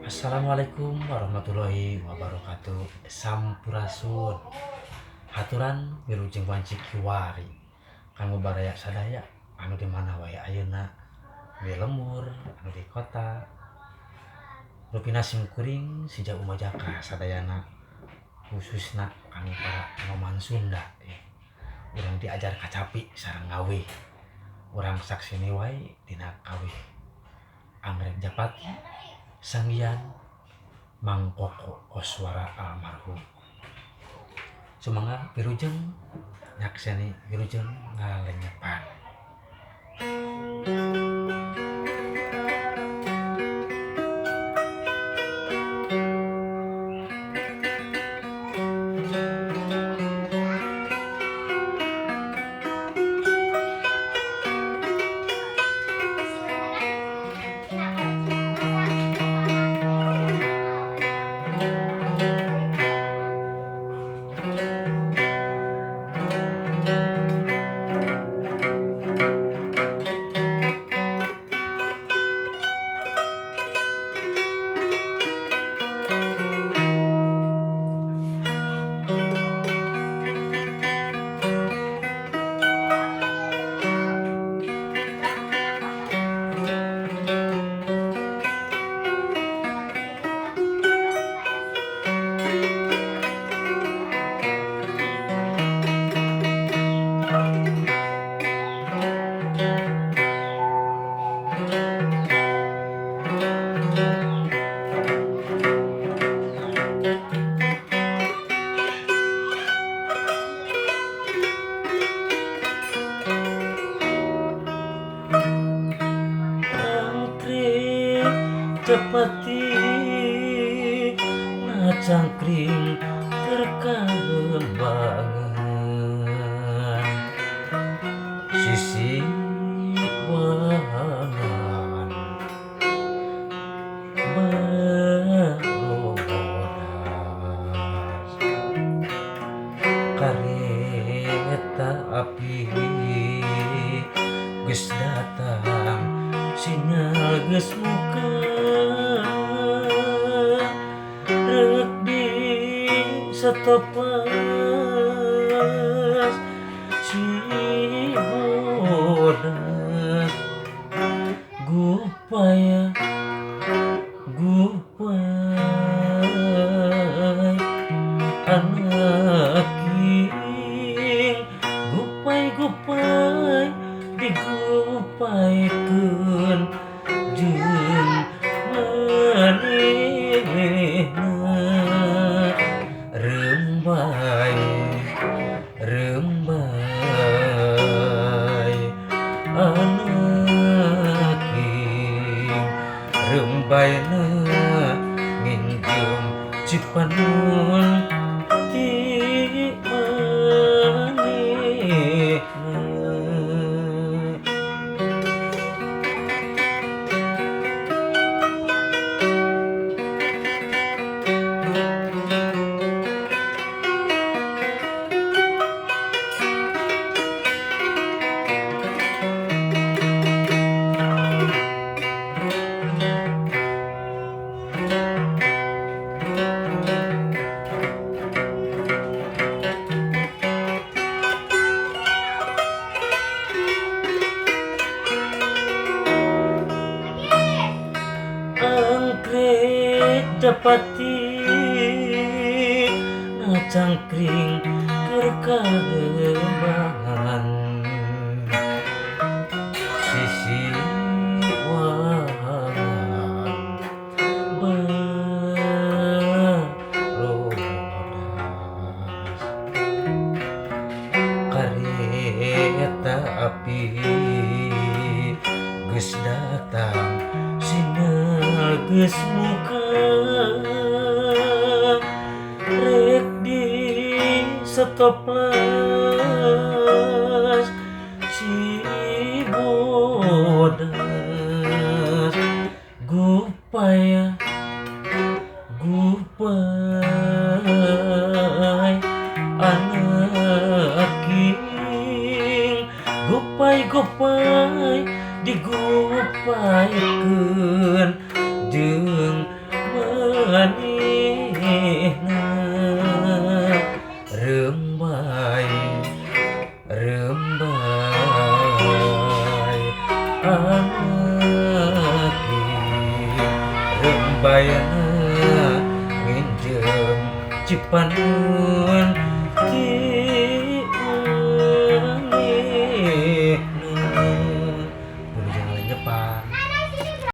Assalamualaikum warahmatullahi wabarakatuh. Sampurasun. Haturan wilujeng wancik kiwari. Kanggo baraya sadaya anu di mana wae ayeuna. Di lembur, anu di kota. Rupina simkuring sija umajaka sadayana. Khususna kanggo para panoman Sunda. Urang diajar kacapi sareng ngawe. Urang saksini wae dina kawih. Anggrek Japati Sanggian Mangkoko Koswara almarhum. Sumangga wilujeng nyakseni wilujeng ngalenyepan. Cepati cangkring terkalembangan sisi wangan berobodas kareta api geus datang sinyal geus muka rek di setopas Cibodas gupaya anak king gupai digupaikeun jeung manehna rembai anak king rembaina nginjem cipanun ti manehna. Anggrek Japati cangkring terkalembangan sisi wangan berobodas kareta api geus datang sinyal geus muka rek di setoplas Cibodas gupaya anak king gupai digupaikeun jeung Rembai rembai anaki rembayana nginjem cipaneun